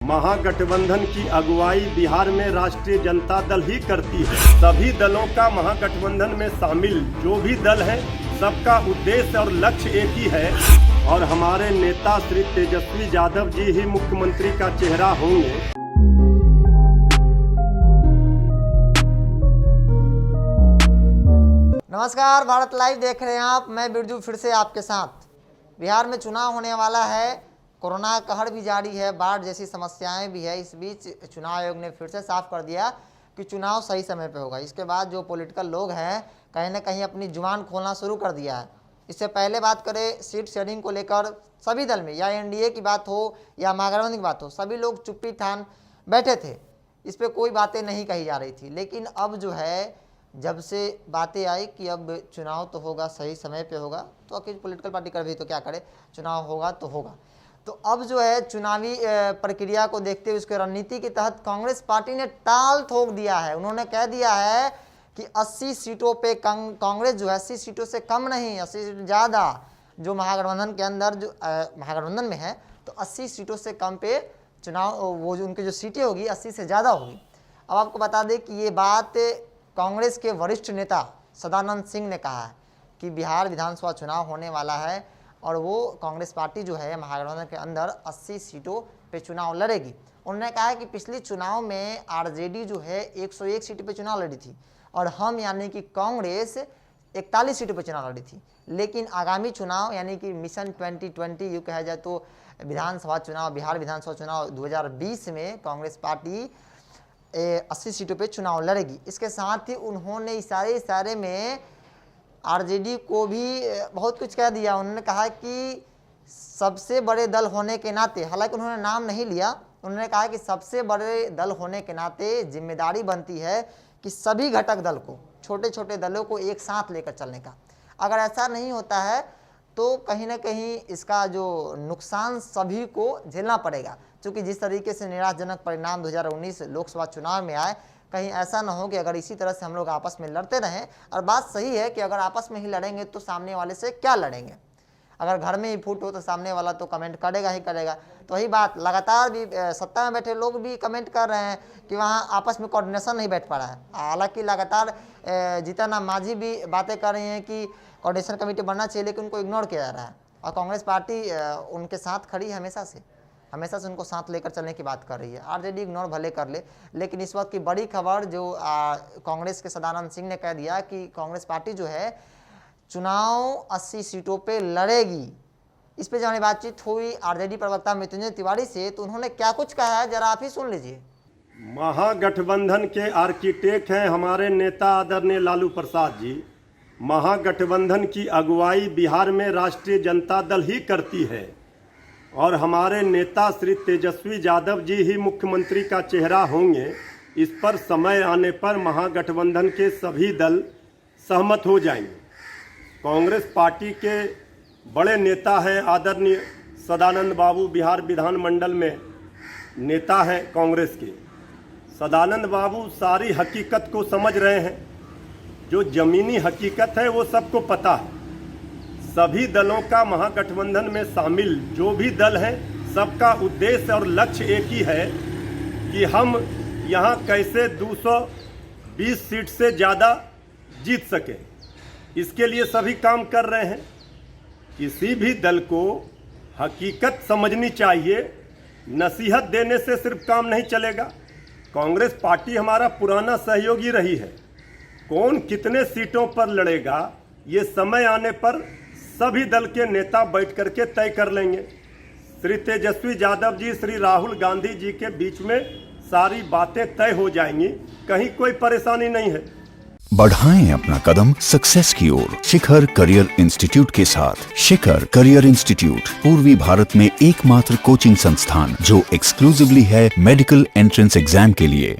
महागठबंधन की अगुवाई बिहार में राष्ट्रीय जनता दल ही करती है। सभी दलों का महागठबंधन में शामिल जो भी दल है, सबका उद्देश्य और लक्ष्य एक ही है और हमारे नेता श्री तेजस्वी यादव जी ही मुख्यमंत्री का चेहरा होंगे। नमस्कार, भारत लाइव देख रहे हैं आप। मैं बिरजू फिर से आपके साथ। बिहार में चुनाव होने वाला है, कोरोना कहर भी जारी है, बाढ़ जैसी समस्याएं भी है। इस बीच चुनाव आयोग ने फिर से साफ कर दिया कि चुनाव सही समय पे होगा। इसके बाद जो पॉलिटिकल लोग हैं कहीं ना कहीं अपनी जुबान खोलना शुरू कर दिया है। इससे पहले बात करें सीट शेयरिंग को लेकर, सभी दल में या एनडीए की बात हो या महागठबंधन की बात हो, सभी लोग चुप्पी ठान बैठे थे। इस पर कोई बातें नहीं कही जा रही थी। लेकिन अब जो है, जब से बातें आई कि अब चुनाव तो होगा, सही समय पे होगा, तो आखिर पॉलिटिकल पार्टी कर भी तो क्या करे, चुनाव होगा तो होगा। तो अब जो है चुनावी प्रक्रिया को देखते हुए उसके रणनीति के तहत कांग्रेस पार्टी ने टाल ठोक दिया है। उन्होंने कह दिया है कि 80 सीटों पे कांग्रेस जो है 80 सीटों से कम नहीं, 80 सीट ज़्यादा जो महागठबंधन के अंदर जो महागठबंधन में है, तो 80 सीटों से कम पे चुनाव, वो जो उनकी जो सीटें होगी 80 से ज़्यादा होगी। अब आपको बता दें कि ये बात कांग्रेस के वरिष्ठ नेता सदानंद सिंह ने कहा है कि बिहार विधानसभा चुनाव होने वाला है और वो कांग्रेस पार्टी जो है महागठबंधन के अंदर 80 सीटों पे चुनाव लड़ेगी। उन्होंने कहा है कि पिछले चुनाव में आरजेडी जो है 101 सीट पे चुनाव लड़ी थी और हम यानी कि कांग्रेस 41 सीटों पे चुनाव लड़ी थी। लेकिन आगामी चुनाव यानी कि मिशन 2020 यूँ कहा जाए तो विधानसभा चुनाव, बिहार विधानसभा चुनाव 2020 में कांग्रेस पार्टी 80 सीटों पे चुनाव लड़ेगी। इसके साथ ही उन्होंने इशारे में आरजेडी को भी बहुत कुछ कह दिया। उन्होंने कहा कि सबसे बड़े दल होने के नाते, हालांकि उन्होंने नाम नहीं लिया, उन्होंने कहा कि सबसे बड़े दल होने के नाते जिम्मेदारी बनती है कि सभी घटक दल को, छोटे छोटे दलों को एक साथ लेकर चलने का। अगर ऐसा नहीं होता है तो कहीं ना कहीं इसका जो नुकसान सभी को झेलना पड़ेगा। क्योंकि जिस तरीके से निराशजनक परिणाम 2019 लोकसभा चुनाव में आए, कहीं ऐसा ना हो कि अगर इसी तरह से हम लोग आपस में लड़ते रहें। और बात सही है कि अगर आपस में ही लड़ेंगे तो सामने वाले से क्या लड़ेंगे। अगर घर में ही फूट हो तो सामने वाला तो कमेंट करेगा ही करेगा। तो वही बात, लगातार भी सत्ता में बैठे लोग भी कमेंट कर रहे हैं कि वहाँ आपस में कोऑर्डिनेशन नहीं बैठ पा रहा है। हालांकि लगातार जीतन राम मांझी भी बातें कर रही हैं कि कोऑर्डिनेशन कमेटी बनना चाहिए, लेकिन उनको इग्नोर किया जा रहा है। और कांग्रेस पार्टी उनके साथ खड़ी है, हमेशा से उनको साथ लेकर चलने की बात कर रही है। आरजेडी इग्नोर भले कर ले, लेकिन इस वक्त की बड़ी खबर जो कांग्रेस के सदानंद सिंह ने कह दिया कि कांग्रेस पार्टी जो है चुनाव 80 सीटों पे लड़ेगी। इस पे जब हमारी बातचीत हुई आरजेडी प्रवक्ता मृत्युंजय तिवारी से, तो उन्होंने क्या कुछ कहा है, जरा आप ही सुन लीजिए। महागठबंधन के आर्किटेक्ट हैं हमारे नेता आदरणीय लालू प्रसाद जी। महागठबंधन की अगुवाई बिहार में राष्ट्रीय जनता दल ही करती है और हमारे नेता श्री तेजस्वी यादव जी ही मुख्यमंत्री का चेहरा होंगे। इस पर समय आने पर महागठबंधन के सभी दल सहमत हो जाएंगे। कांग्रेस पार्टी के बड़े नेता हैं आदरणीय सदानंद बाबू, बिहार विधानमंडल में नेता हैं कांग्रेस के। सदानंद बाबू सारी हकीकत को समझ रहे हैं। जो ज़मीनी हकीकत है वो सबको पता है। सभी दलों का महागठबंधन में शामिल जो भी दल हैं, सबका उद्देश्य और लक्ष्य एक ही है कि हम यहाँ कैसे 220 सीट से ज़्यादा जीत सकें। इसके लिए सभी काम कर रहे हैं। किसी भी दल को हकीकत समझनी चाहिए, नसीहत देने से सिर्फ काम नहीं चलेगा। कांग्रेस पार्टी हमारा पुराना सहयोगी रही है। कौन कितने सीटों पर लड़ेगा ये समय आने पर सभी दल के नेता बैठ करके तय कर लेंगे। श्री तेजस्वी यादव जी, श्री राहुल गांधी जी के बीच में सारी बातें तय हो जाएंगी, कहीं कोई परेशानी नहीं है। बढ़ाएं अपना कदम सक्सेस की ओर शिखर करियर इंस्टीट्यूट के साथ। शिखर करियर इंस्टीट्यूट पूर्वी भारत में एकमात्र कोचिंग संस्थान जो एक्सक्लूसिवली है मेडिकल एंट्रेंस एग्जाम के लिए।